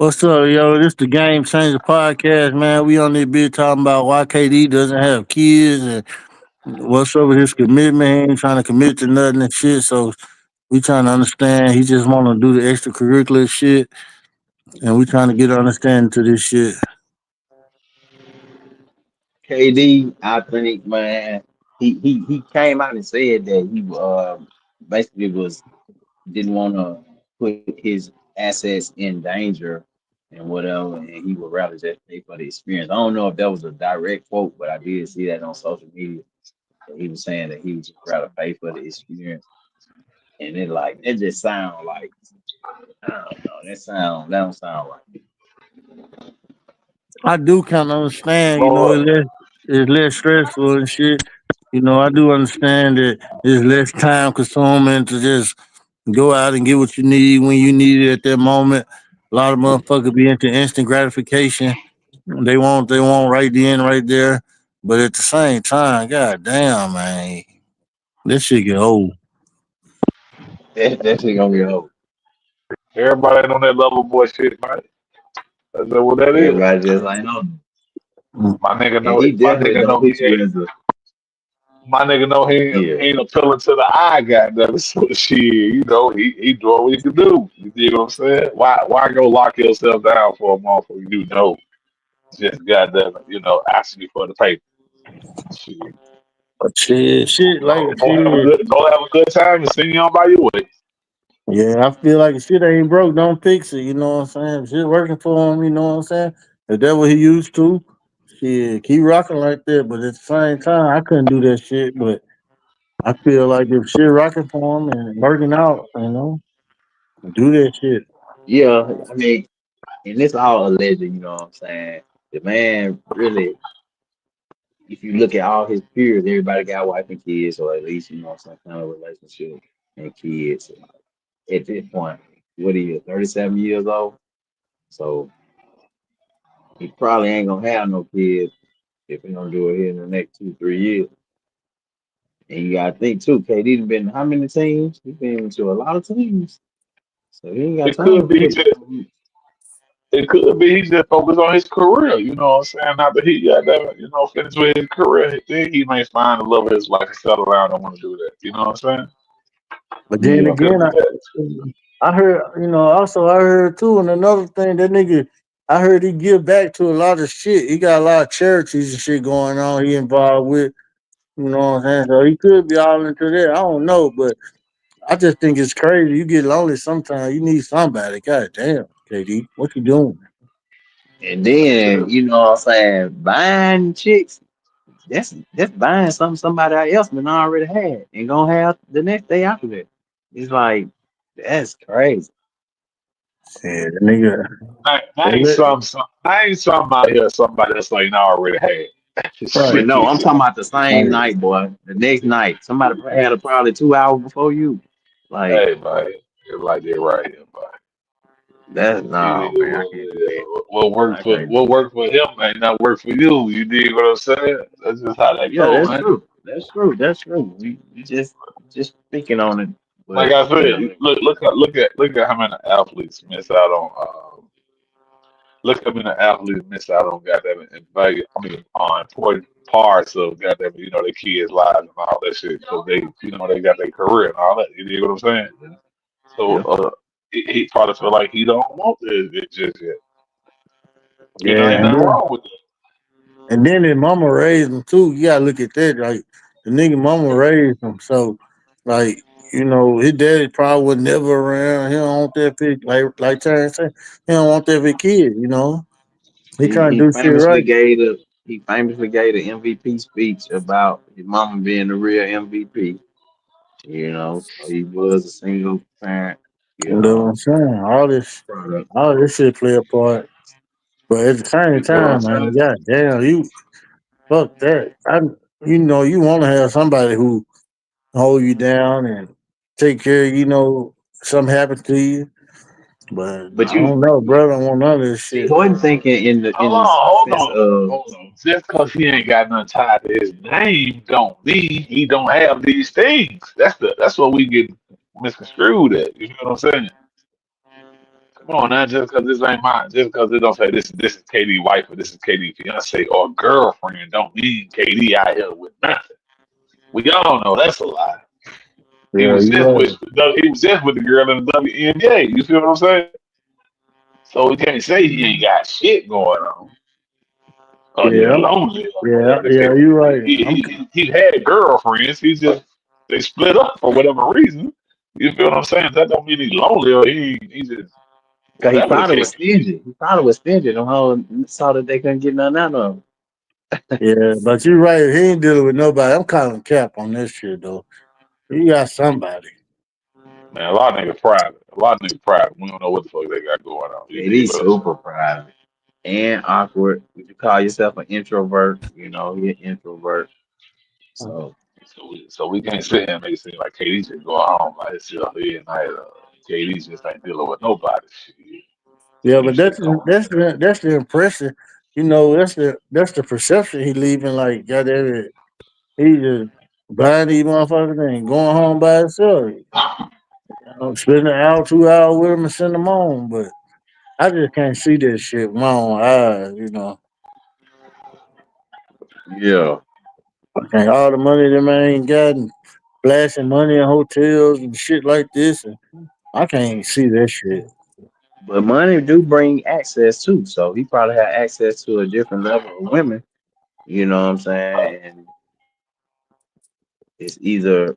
What's up, yo? This the Game Changer podcast, man. We on this bitch talking about why KD doesn't have kids and what's up with his commitment. He ain't trying to commit to nothing and shit. So we trying to understand. He just want to do the extracurricular shit, and we trying to get understanding to this shit. KD, I think, man, he came out and said that he basically was didn't want to put his assets in danger and whatever, and he would rather just pay for the experience. I don't know if that was a direct quote, but I did see that on social media. That he was saying that he would just rather pay for the experience, and it just sound like I don't know. That don't sound right. I do kind of understand. Lord, It's less stressful and shit. I do understand that it's less time consuming to just go out and get what you need when you need it at that moment. A lot of motherfuckers be into instant gratification. They want right then, right there. But at the same time, god damn, man, this shit get old. That shit gonna be old. everybody ain't on that level boy shit, man. That's what that is. Everybody just ain't on. Mm. My nigga And know he my definitely nigga don't know he put you ain't as a my nigga know yeah. he ain't appealing to the eye goddamn so shit, he doing what he can do. You dig what I'm saying? Why go lock yourself down for a motherfucker you know just goddamn, asking you for the paper. Shit. But shit like shit. Go have a good time and send you on by your way. Yeah, I feel like if shit ain't broke, don't fix it. You know what I'm saying? If shit working for him, you know what I'm saying? If that what he used to, shit, keep rocking like that. But at the same time, I couldn't do that shit. But I feel like if shit rocking for him and working out, do that shit. Yeah, I mean, and it's all alleged, you know what I'm saying? The man really, if you look at all his peers, everybody got wife and kids, or at least, some kind of relationship and kids. At this point, what are you, 37 years old? So he probably ain't gonna have no kids if he don't do it here in the next 2, 3 years. And you gotta think too, KD done been to how many teams? He's been into a lot of teams. So he ain't got It time to could be he put just it could be he just focused on his career, you know what I'm saying? Not that he got that, finished with his career. Then he may find the love of his life and settle down and want to do that. You know what I'm saying? But then yeah. It could again, be that. I heard, also I heard too, and another thing, that nigga, I heard he give back to a lot of shit. He got a lot of charities and shit going on. He involved with, you know what I'm saying. So he could be all into that. I don't know, but I just think it's crazy. You get lonely sometimes. You need somebody. God damn, KD, what you doing? And then, Shit. what I'm saying, buying chicks, that's buying something somebody else been already had and gonna have the next day after that. It's like that's crazy. Yeah, the nigga. I ain't something out here somebody else ain't already had. But Right. no, I'm Shit. talking about the same Right. night, boy. The next night, somebody had it probably 2 hours before you. Like Hey, man. It's like that right here, man. that's It no is man, I what can't it do is. that. I can't What do that. worked for him may not work for you. You dig what I'm saying? That's just how that Yeah, go, that's man. true. That's true. That's true. We just speaking on it, Like but I said, look at how many athletes miss out on. Look how many athletes miss out on goddamn in value. I mean, on important parts of goddamn, their kids' lives and all that shit because they got their career and all that. You dig what I'm saying? So, yeah, he probably feel like he don't want it just yet. Yeah, Ain't yeah. nothing wrong with that. and then his mama raised him too. You gotta look at that. Like the nigga mama raised him, so like his daddy probably was never around. He don't want that for like Terrence said. He don't want that for kid. He He trying he to do shit famously right. gave the he famously gave the MVP speech about his mama being the real MVP. So he was a single parent, You know what I'm saying? product. All this shit play a part. But at the same You know what I'm time, man, saying? god damn, you fuck that. You want to have somebody who hold you down and take care. Something happens to you. But But I don't know, bro. I don't want none of this see, shit. Horton thinking in the Hold in the on, hold sense on, of hold on. Just because he ain't got nothing tied to his name, don't mean he don't have these things. That's what we get misconstrued at. You know what I'm saying? Come on now, just because this ain't mine, just because it don't say this is KD wife or this is KD fiance or girlfriend, don't mean KD out here with nothing. We all know that's a lie. He Yeah, was you just right. with the girl in the WNBA. You feel what I'm saying? So we can't say he ain't got shit going on. Or he Yeah, lonely or yeah, whatever the yeah. case You may right. be. He had girlfriends. They split up for whatever reason. You feel what I'm saying? That don't mean he's lonely or he just Cause he whatever the probably was case may be. stingy. He probably was stingy. The whole saw that they couldn't get nothing out of him. Yeah, but you right. He ain't dealing with nobody. I'm calling cap on this shit though. He got somebody. Man, a lot of niggas private. A lot of niggas private. We don't know what the fuck they got going on. You dig KD what I'm saying? super private and awkward. If you call yourself an introvert, you know, he an introvert. So So we can't sit here and make it seem like KD just go home like it's still here and night. KD just ain't dealing with nobody. Shit. Yeah, Plenty but of shit going on. that's the impression. You know, that's the perception he leaving. Like, goddamn it, he just buying these motherfuckers and going home by himself. Spending an hour, 2 hours with him and send them home. But I just can't see that shit with my own eyes. You know, yeah. and all the money them ain't gotten, flashing money in hotels and shit like this, and I can't see that shit. But money do bring access too. So he probably had access to a different level of women. You know what I'm saying? And it's either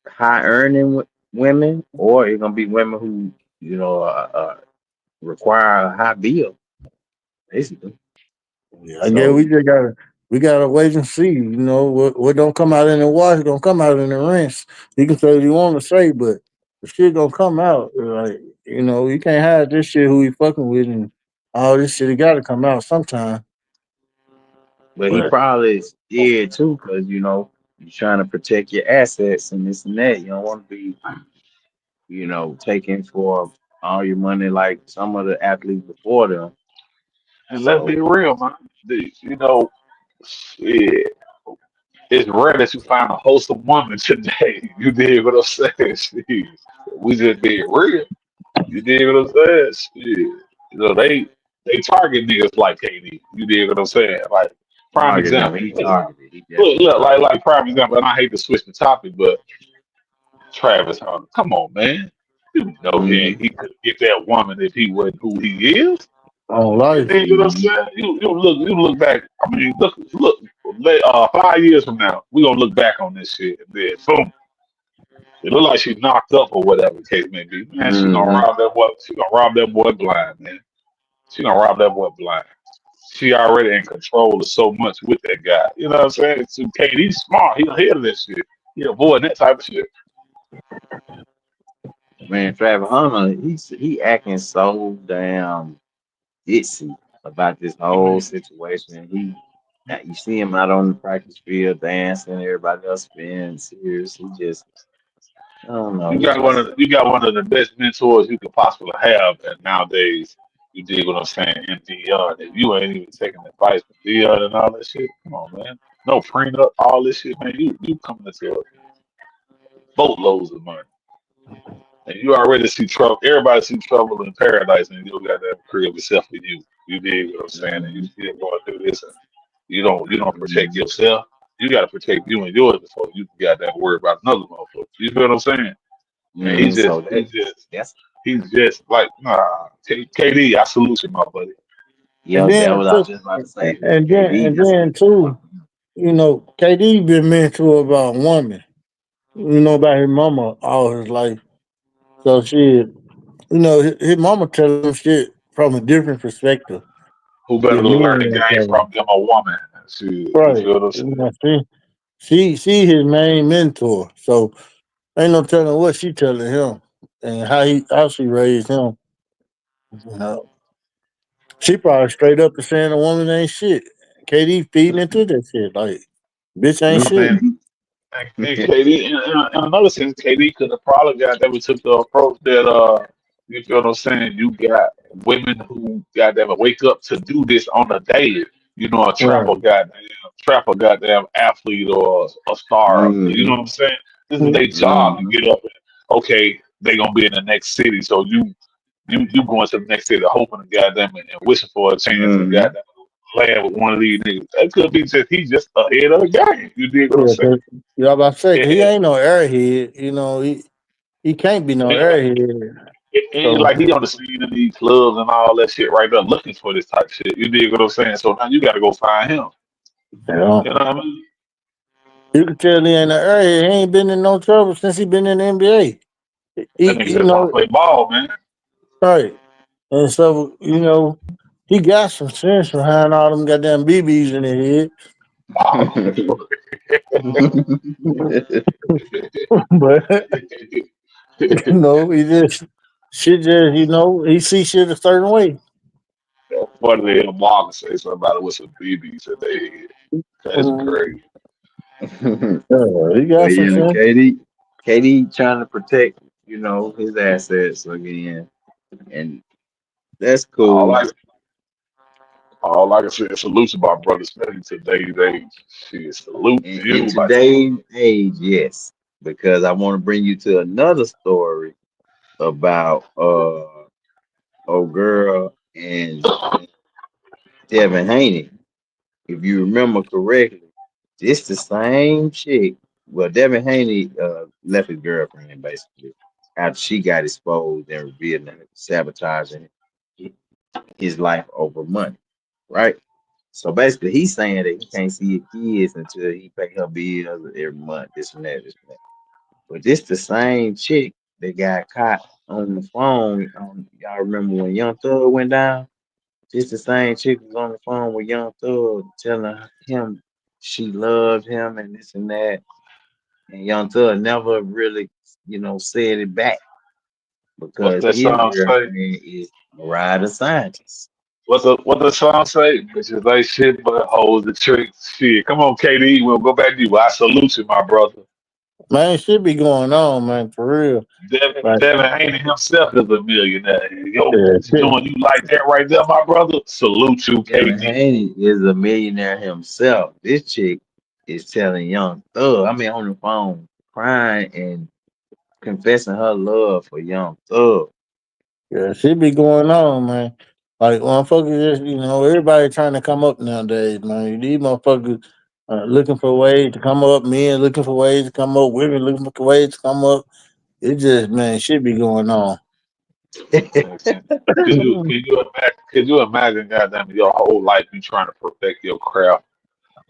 high earning women or it's gonna be women who require a high bill, basically. Yeah, I guess So, we gotta wait and see. You know what don't come out in the wash don't come out in the rinse. You can say what you want to say, but the shit gonna come out. Like, you can't hide this shit who he fucking with and all this shit. It got to come out sometime. but he But probably is scared too, because you're trying to protect your assets and this and that. You don't want to be, taken for all your money like some of the athletes before them. And let's be So, real, man. Shit, it's rare that you find a wholesome woman today. You dig what I'm saying? Shit. We just being real. You dig what I'm saying? Shit. They target niggas like KD. You dig what I'm saying? Like prime target him. example. He Look, targeted. He look, definitely look, targeted. like prime example, and I hate to switch the topic, but Travis Hunter, come on, man. You know Mm-hmm. he could get that woman if he wasn't who he is. on You life, dig what I'm saying? You look back. I mean, look. 5 years from now, we gonna look back on this shit and then boom, it look like she's knocked up or whatever the case may be. Man, she gonna Mm-hmm. rob that boy. She gonna rob that boy blind, man. She gonna rob that boy blind. She already in control of so much with that guy. You know what I'm saying? So KD's smart. He ahead of that shit. He avoiding that type of shit. Man, Travis Hunter, he acting so damn ditzy about this I whole mean, situation. You see him out on the practice field dancing, everybody else being serious. He just, I don't know. you He got one just, of the best mentors you could possibly have, and nowadays you dig what I'm saying in Dion. If you ain't even taking advice from Dion and all that shit, come on, man. No prenup, all this shit, man. You coming into boatloads of money. And you already see trouble. Everybody see trouble in paradise, and you got that crib except for you. You dig what I'm saying? And you mm, still going through this, and you don't protect mm, yourself. You got to protect you and yours before you got that worry about another motherfucker. You feel what I'm saying? And mm. So that's he's just like nah. KD, I salute you, my buddy. and that then was I was too, just about to and say. and then KD, and that's then too, KD been mentored by a woman. About his mama all his life. So shit, his mama tell him shit from a different perspective. Who better That to men learn the ain't game telling. from than a woman? Shit, you Right. feel what I'm saying? She his main mentor. So ain't no telling what she telling him and how she raised him. You know. She probably straight up is saying a woman ain't shit. KD feeding into that shit. Like, bitch ain't I shit. mean, and KD, in another sense, KD could have probably got that. We took the approach that, you feel what I'm saying? You got women who goddamn wake up to do this on a daily. You know, Right. trap a goddamn athlete or a star. You know mm-hmm, what I'm saying? This is their job to mm-hmm, get up and okay, they gonna be in the next city, so you You going to the next city hoping to goddamn it and wishing for a chance to Mm-hmm. goddamn playing with one of these niggas. That could be just he just ahead of the game. You dig what I'm Yeah, saying? you about to say, 'cause he And, ain't no airhead. He can't be no and, airhead. and So like he on the scene in these clubs and all that shit right there looking for this type of shit. You dig what I'm saying? So now you got to go find him. you know, You know what I mean? you can tell he ain't no airhead. He ain't been in no trouble since he been in the NBA. That nigga You just want to know, play ball, man. right? And so he got some sense behind all them goddamn BBs in his Ball. head. But he just shit. He see shit a certain way. What did the Marvin say somebody with some BBs in their head? That's Mhm. crazy. He got But some yeah, sense. KD trying to protect, his assets again, and that's All cool. I all I can say is salute to my brother, especially today's age. Shit, salute to In you, my nigga. today's age, yes, because I want to bring you to another story about old girl and Devin Haney. If you remember correctly, it's the same chick. Well, Devin Haney left his girlfriend basically after she got exposed and revealed that sabotaging his life over money, right? So basically, he's saying that he can't see his kids until he pay her bills every month, this and that, this and that. But this the same chick that got caught on the phone. Y'all remember when Young Thug went down? This the same chick was on the phone with Young Thug telling him she loved him and this and that. And Young Thug never really, said it back What's because that his song say? girlfriend is Mariah the Scientist. What the song say? Bitches like shit, but hold the tricks. Shit, come on, KD. We'll go back to you. I salute you, my brother. Man, shit be going on, man, for real. Like, Devin Haney himself is a millionaire. Yo, yeah, what you doing? You like that right there, my brother? Salute you, Devin KD. Haney is a millionaire himself. This chick is telling Young Thug, on the phone, crying and confessing her love for Young Thug. yeah, shit be going on, man. Like, motherfuckers everybody trying to come up nowadays, man. These motherfuckers looking for ways to come up, men looking for ways to come up, women looking for ways to come up. It just, man, shit be going on. Man, could you imagine, goddamn, your whole life you trying to perfect your craft,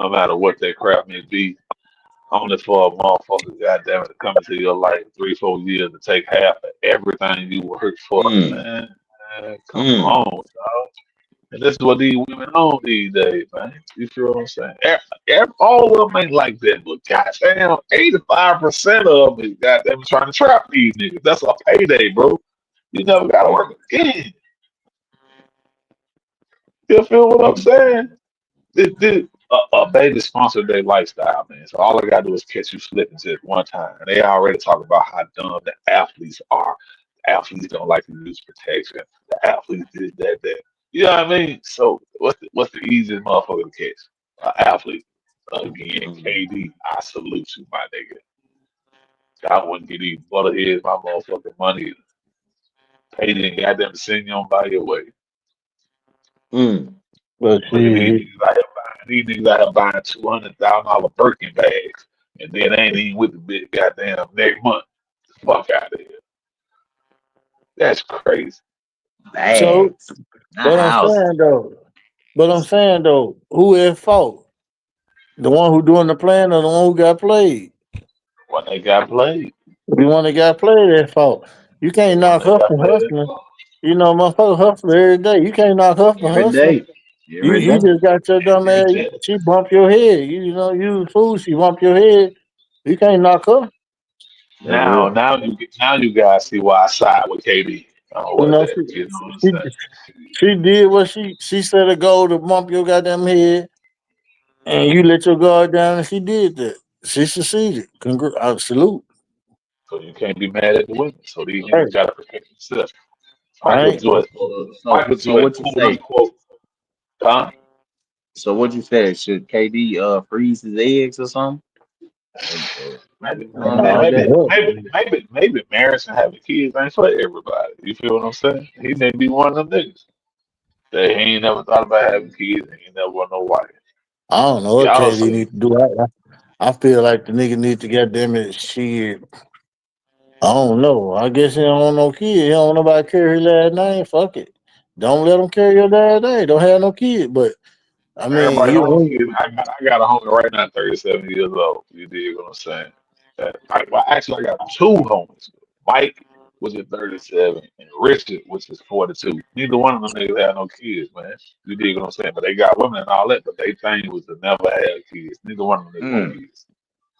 no matter what that craft may be, only for a motherfucker, goddamn it, to come into your life 3, 4 years to take half of everything you worked for, Mm, man, come mm. on, dog. And this is what these women on these days, man. You feel what I'm saying? All of them ain't like that, but goddamn, 85% of them is goddamn trying to trap these niggas. That's a payday, bro. You never gotta work again. You feel what I'm saying? A baby sponsored their lifestyle, man. So all I gotta do is catch you slipping just one time. And they already talk about how dumb the athletes are. The athletes don't like to use protection. The athletes this, that, that. You know what I mean? So what's the easiest motherfucker to catch? An athlete. Again, Mm. KD, I salute you, my nigga. I wouldn't get these butterheads my motherfucking money. Pay them goddamn to send you on by your way. Mm. But Look at these shit, niggas out here buying. These niggas out here buying $200,000 Birkin bags, and then they ain't even with the big goddamn next month. Fuck out of here. That's crazy. so, Bags, not but I'm houses. saying though, who at fault? The one who doing the plan or the one who got played? When they got played, The one that got played at fault. You can't when knock they her got for played, they hustling. fucked. Mm. Yeah. Motherfucker hustle every day. You can't knock her for Every hustling. day, You every you day. just got your dumb ass. And She bumped your head. You a fool. She bumped your head. You can't knock her. That's real. now you guys see why I side with KD. Oh, You what know that? You know what I'm she, saying? she did what she set a goal to bump your goddamn head, and you let your guard down, and she did that. She succeeded. Salute. So you can't be mad at the women. So these Hey, niggas gotta protect themselves. I Michael ain't. Jordan, Michael So Jordan, what you quote say? unquote, huh? So what you say? Should KD freeze his eggs or something? Maybe, Man, man, all maybe, day. maybe marriage and having kids ain't for everybody. You feel what I'm saying? He may be one of them niggas that he ain't never thought about having kids and he never want no wife. I don't know what Y'all KD say, need to do. I feel like the nigga need to goddamn it shit. I don't know. I guess he don't want no kid. He don't want nobody carry his last name. Fuck it. Don't let him carry your last name. Don't have no kid. But I mean, everybody don't want you kids. I got a homie right now, 37 years old. You dig what I'm saying? Well, actually, I got two homies. Mike was at 37 and Richard, which is 42. Neither one of them niggas had no kids, man. You dig what I'm saying? But they got women and all that, but they thing was to never have kids. Neither one of them niggas want Mm, kids.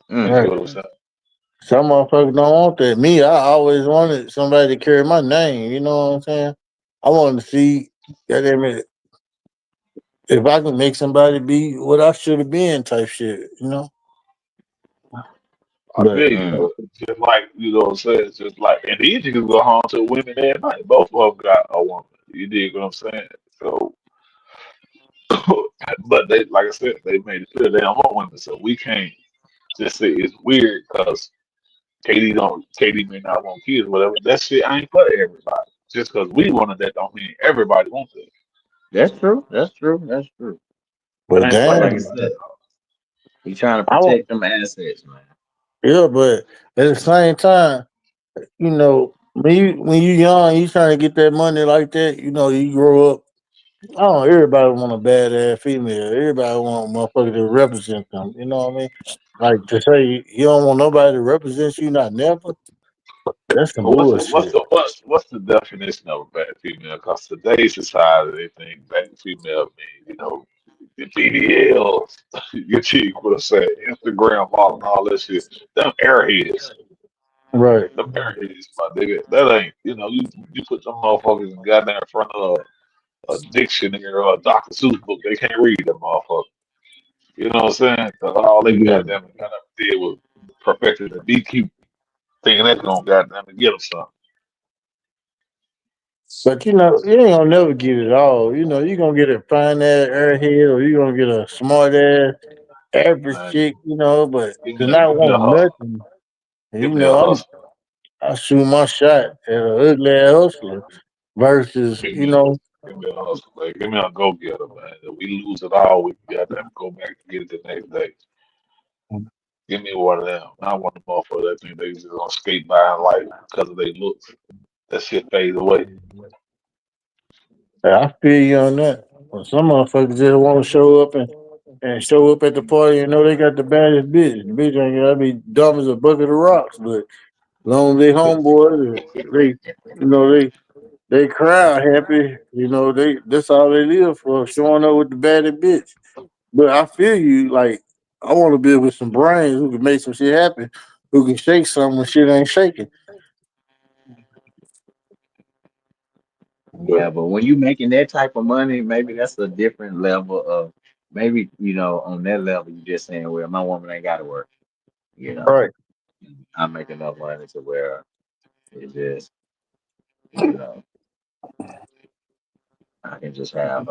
You mm, right. feel what I'm mm. saying? Some motherfuckers don't want that. Me, I always wanted somebody to carry my name. You know what I'm saying? I wanted to see, goddamn it, if I can make somebody be what I should have been, type shit. You know. I But feel you, Mm. but just like you know what I'm saying, it's just like and these niggas go home to women every night. Both of them got a woman. You dig what I'm saying? So but they like I said, they made it clear they don't want women, so we can't just say it's weird because KD may not want kids, whatever. That shit ain't for everybody. Just because we wanted that don't mean everybody wants it. That's true. That's true. That's true. It but ain't for But like I damn, everybody. said, he trying to I want protect them assets, man. yeah, but at the same time, you know, when you young, you trying to get that money like that. You know, you grow up. I don't know, everybody want a badass female. Everybody want a motherfucker to represent them. You know what I mean? Like to say you don't want nobody to represent you, not never. That's some But bullshit. what's the definition of a bad female? Because today's society they think bad female means, the BBLs, your cheek what I say, Instagram model and all that shit. Them airheads. Right. Them airheads, my nigga. That ain't, you put them motherfuckers in goddamn front of a dictionary or a Dr. Seuss book, they can't read them motherfuckers. You know what I'm saying? 'Cause all they Yeah. goddamn kind of did was perfected the DQ, thinking that's gonna goddamn get them something. But you know, you ain't gonna never get it all. You know, you gonna get a fine ass airhead or you gonna get a smart ass average Man, chick, you know, but to give not me a want hustle. nothing, you Give me a know, hustle. I shoot my shot at an ugly ass hustler versus, Give you me a, know, give me a hustle, man. Give me a go getter, man. If we lose it all, we goddamn go back to get it the next day. Give me one of them. Not one of them motherfuckers that think they just gonna skate by in life because of their looks. That shit fades away. I feel you on that. But some motherfuckers just want to show up and show up at the party and know they got the baddest bitch. The bitch ain't gotta be dumb as a bucket of rocks, but long as they homeboys, they crowd happy. You know, that's all they live for, showing up with the baddest bitch. But I feel you, like I want to be with some brains who can make some shit happen, who can shake something when shit ain't shaking. Yeah, But but when you making that type of money, maybe that's a different level of maybe, on that level you just saying, well, my woman ain't gotta work, you know. Right. I make enough money to where it just, you know, I can just have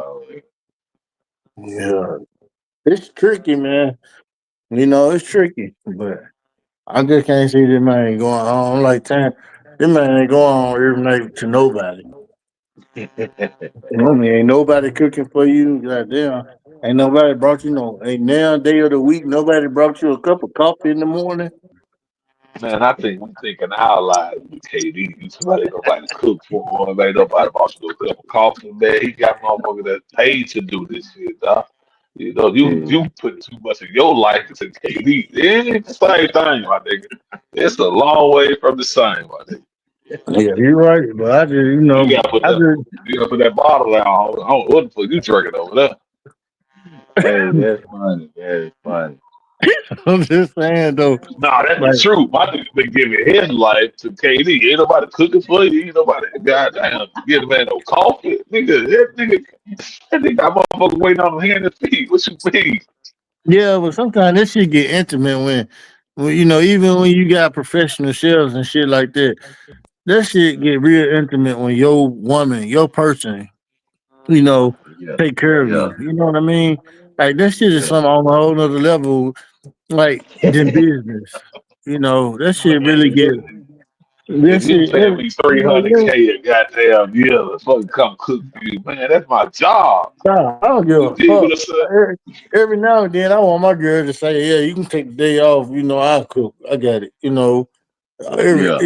Yeah. It's tricky, man. You know, it's tricky, but I just can't see this man going on like time. This man ain't going on every night to nobody. You know what I mean? Ain't nobody cooking for you. Goddamn. Ain't nobody brought you no. Ain't now day of the week. Nobody brought you a cup of coffee in the morning. man, I think we thinking our lives with KD. You somebody nobody cook for him, ain't nobody bought you no cup of coffee, man. He got motherfuckers that paid to do this shit, dog. yeah. You put too much of your life into KD. It ain't the same thing, my nigga. It's a long way from the same, my nigga. Yeah, you're right. But I just, You gotta put I that just, you gotta put that bottle down. What the fuck you drinking over there? Hey, that's funny. That is funny. I'm just saying though, Nah, that's the like, truth. My nigga been giving his life to KD. Ain't nobody cooking for you. Ain't nobody goddamn get a man no coffee. That nigga got motherfuckers waiting on him hand and feet. What you mean? yeah, but sometimes this shit get intimate when even when you got professional chefs and shit like that, that shit get real intimate when your woman, your person, you know, Yeah. take care of Yeah. you. You know what I mean? Like that shit is Yeah. something on a whole nother level, like than business. You know, that Man, shit really get that if you shit. paying me You know, 300K a goddamn year to fucking come cook for you, man, that's my job. nah, I don't give You a dig what fuck. I'm saying? Every now and then, I want my girl to say, "Yeah, you can take the day off. You know, I cook. I got it. You know, Yeah.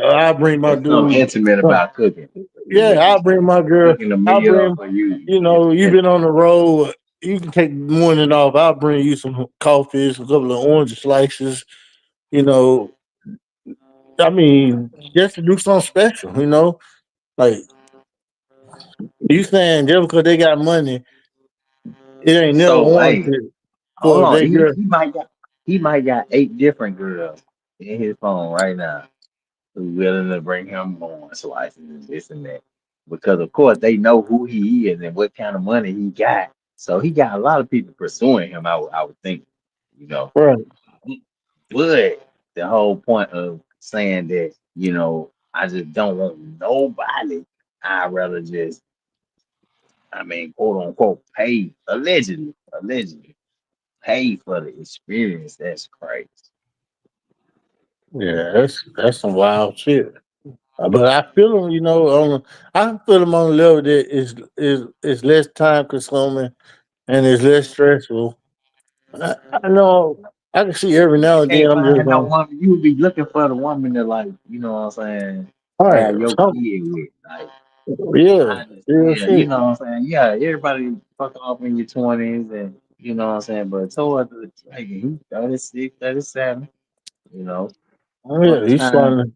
I bring my It's something dude. intimate about cooking. Yeah, I'll bring my girl. Cooking a I'll meal bring, for you. you It's know, you've been on the road. You can take morning off. I'll bring you some coffee, a couple of orange slices. You know, I mean, just to do something special. You know, like you saying, just because they got money, it ain't never so hey, warranted hold for on. they girl. He might got 8 different girls in his phone right now who willing to bring him on slices and this and that. Because of course they know who he is and what kind of money he got. So he got a lot of people pursuing him, I would think, you know. Right. But the whole point of saying that, I just don't want nobody. I'd rather just, quote unquote, pay allegedly pay for the experience. That's crazy. Yeah, that's some wild shit. But I feel them, I feel them on a level that is less time consuming and it's less stressful. I know I can see every But now you and then can't I'm just find no going, woman. You would be looking for the woman that, like, what I'm saying, all right, have your some, kid with. Like, yeah, I real understand, shit. what I'm saying? Yeah, everybody fuck off in your 20s and what I'm saying, but towards the like he 36, 37, you know, Oh, yeah, fuck he's time. trying to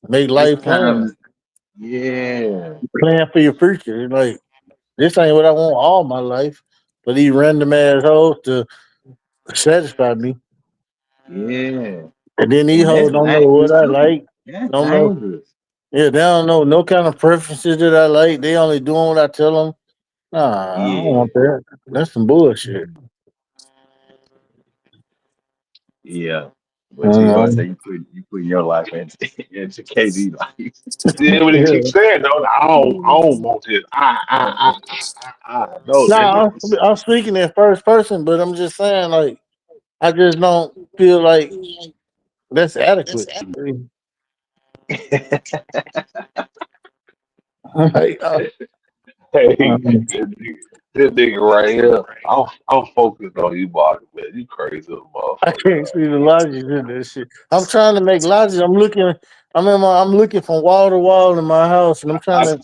make It's life time. Yeah. plan for your future. Like this ain't what I want all my life, but these random assholes to satisfy me. Yeah. And then these And hoes that's don't know what dangerous I too. like, That's don't know. dangerous. Yeah, they don't know no kind of preferences that I like. They only doing what I tell them. Nah, I don't Yeah. want that. That's some bullshit. Yeah. But you gonna Um, say you put your life into into KD life. Yeah, what he yeah. keeps saying though, I don't want this. No, nigga. Nah, I'm speaking in first person, but I'm just saying, like, I just don't feel like that's adequate. Like, Hey, um, this nigga right here, I'm focused on you, Mark, man. You crazy little I motherfucker, can't see man. the logic in this shit. I'm trying to make logic. I'm looking from wall to wall in my house, and I'm trying I, to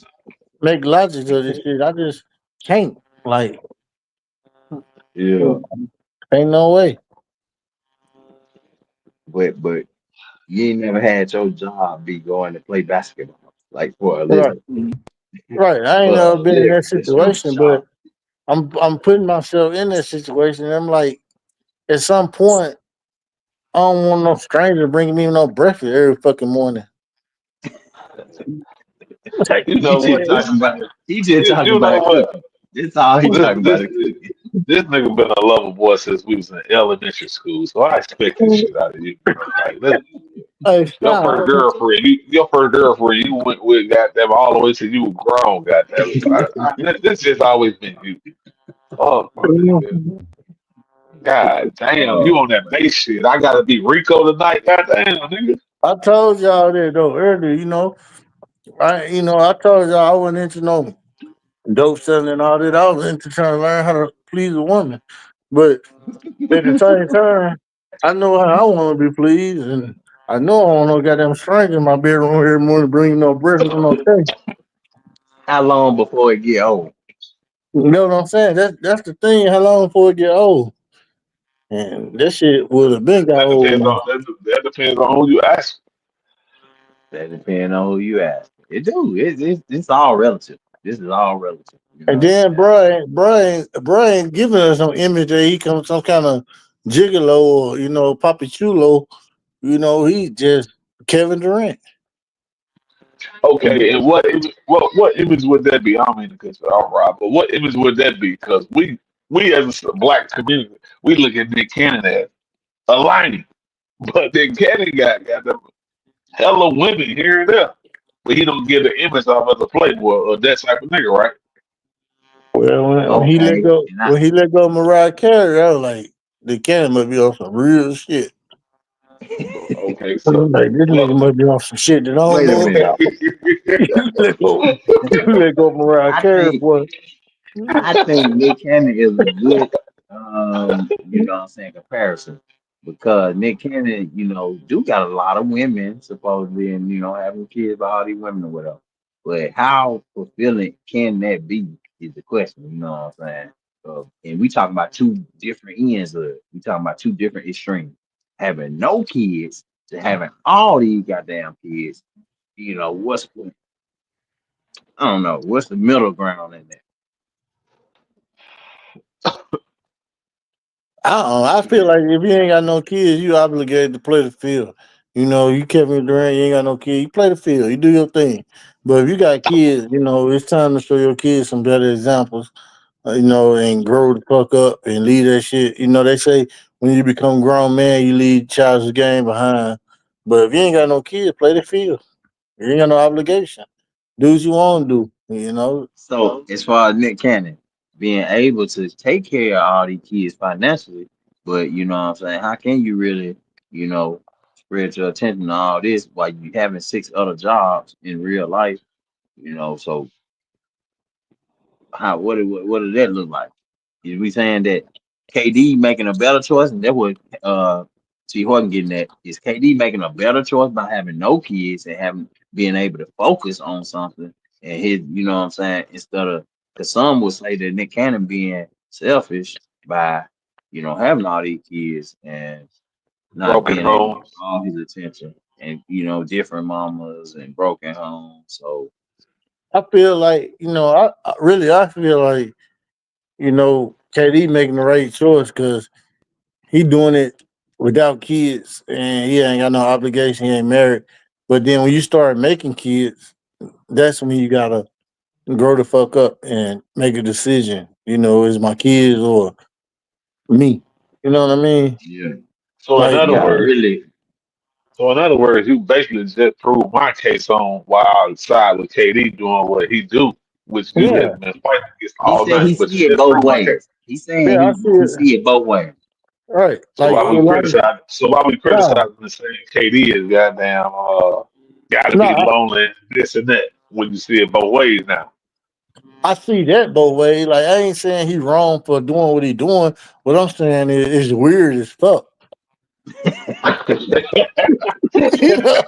make logic of this shit. I just can't. Like, Yeah. ain't no way. But you ain't never had your job be going to play basketball, like for a Right, living. right. I ain't For never a been in living. that That's your situation, but job. I'm putting myself in that situation. And I'm like, at some point, I don't want no stranger bringing me no breakfast every fucking morning. Like, you He know just what? talking about he just talking You know about what? cooking. That's all he This talking about this is cooking. this nigga been a lover boy since we was in elementary school, so I expect this shit out of you, man. Like, hey, your stop. first girlfriend, you went with goddamn all the way till you were grown, goddamn it. So this just always been you. Oh my nigga. God damn, you Oh on that man. bass shit. I gotta be Rico tonight, goddamn nigga. I told y'all that though earlier. I told y'all I wasn't into no dope selling and all that. I was into trying to learn how to please a woman, but at the same time, I know how I want to be pleased, and I know I want no goddamn stranger in my bedroom every morning bringing no breakfast and no cake. How long before it get old? You know what I'm saying? That's the thing. How long before it get old? And that shit would have been got That old. depends on that depends on who you ask. That depends on who you ask. It do. It's all relative. This is all relative. You know And what I'm then saying? Brian giving us some image that he comes some kind of gigolo or Papi Chulo. He just Kevin Durant. Okay, and what image would that be? I don't mean to cut you off, Rob, but what image would that be? Because we as a black community, we look at Nick Cannon as aligning, but Nick Cannon got them hella women here and there, but he don't get the image of as a playboy or that type of nigga, right? Well, when he let Okay. go, And I when he let go of Mariah Carey, I was like, the Cannon must be on some real shit. Okay, Okay, so I'm like, this nigga well, must be off some shit that I don't Wait a know minute. about. You let go, you let go Mariah I Carey, think boy. I think Nick Cannon is a good you know what I'm saying, comparison. Because Nick Cannon, do got a lot of women supposedly and having kids by all these women or whatever. But how fulfilling can that be is the question, you know what I'm saying? And we talking about two different ends of it. We talking about two different extremes. Having no kids to having all these goddamn kids, what's I don't know, what's the middle ground in I don't know. I feel that? like if you ain't got no kids, you obligated to play the field. You Kevin Durant, you ain't got no kids. You play the field. You do your thing. But if you got kids, it's time to show your kids some better examples. And grow the fuck up and leave that shit. They say when you become grown man, you leave child's game behind. But if you ain't got no kids, play the field. You ain't got no obligation. Do what you want to do. So as far as Nick Cannon being able to take care of all these kids financially, but you know what I'm saying, how can you really, you know, spread your attention to all this while you having six other jobs in real life, so what does that look like? Is we saying that KD making a better choice, and that what T Horton getting at is KD making a better choice by having no kids and having being able to focus on something and his, what I'm saying, instead of because some would say that Nick Cannon being selfish by having all these kids and not broken being able to give homes. all his attention and different mamas and broken homes. So I feel like I feel like KD making the right choice because he doing it without kids and he ain't got no obligation. He ain't married. But then when you start making kids, that's when you gotta grow the fuck up and make a decision. Is my kids or me? You know what I mean? yeah, So in Like, you other gotta words, really. you basically just proved my case on why I side with KD doing what he do, which you yeah, just been fighting against He all said night. he But you see it just both proved my case. ways. He's saying yeah, I see he it. see it both ways. Right, So like why a we lot of criticize? So why we nah, criticizing and saying KD is goddamn got to be nah. lonely, this and that? When you see it both ways now. I see that both ways. Like I ain't saying he wrong for doing what he doing. What I'm saying is it's weird as fuck. You know,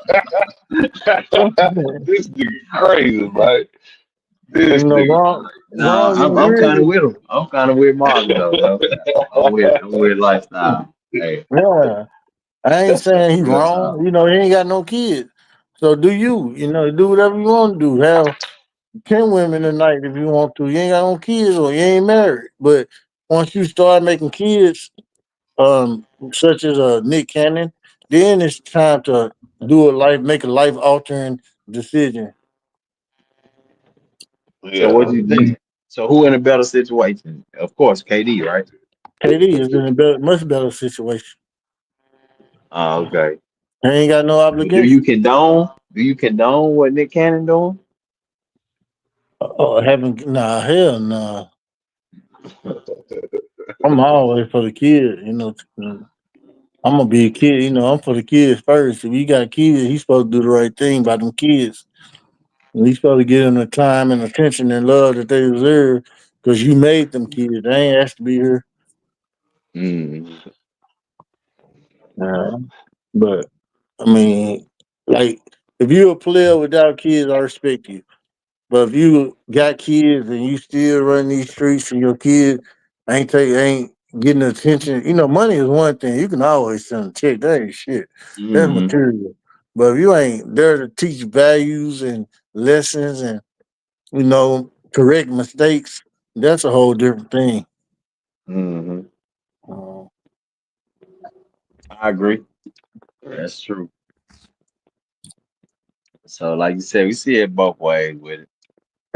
This nigga crazy, man. This nigga wrong, crazy. Nah, wrong and I'm kind of weird. with him. I'm kind of with Mark though. I'm with lifestyle. Hey, Yeah, I ain't saying he real wrong. talk. He ain't got no kids. So do you? Do whatever you want to do. Have 10 women a night if you want to. You ain't got no kids or you ain't married. But once you start making kids, such as Nick Cannon, then it's time to make a life altering decision. So what Yeah. do you think? So who in a better situation? Of course, KD, right? KD is in a much better situation. Okay. He ain't got no But do obligation. you condone? Do you condone what Nick Cannon doing? Having nah, hell nah. I'm always for the kids. I'm gonna be a kid. I'm for the kids first. If you got kids, he's supposed to do the right thing by them kids. And he's supposed to give them the time and attention and love that they deserve because you made them kids. They ain't asked to be here. Mm. Uh, but I mean, like if you're a player without kids, I respect you. But if you got kids and you still run these streets and your kids ain't getting attention, money is one thing. You can always send a check. That ain't shit. That's Hmm. material. But if you ain't there to teach values and lessons and correct mistakes, that's a whole different thing. Hmm. Uh, I agree. That's true. So, like you said, we see it both ways with it.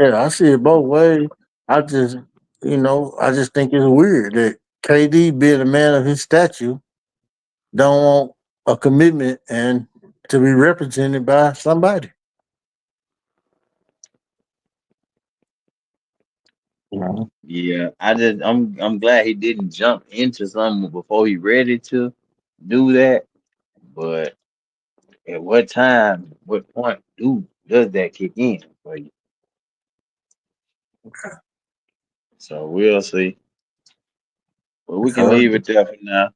yeah, I see it both ways. I just, I just think it's weird that KD, being a man of his stature, don't want a commitment and to be represented by somebody. You Yeah, I'm glad he didn't jump into something before he ready to do that. But at what time, what point does that kick in for you? So we'll see. But we can So leave it there for now.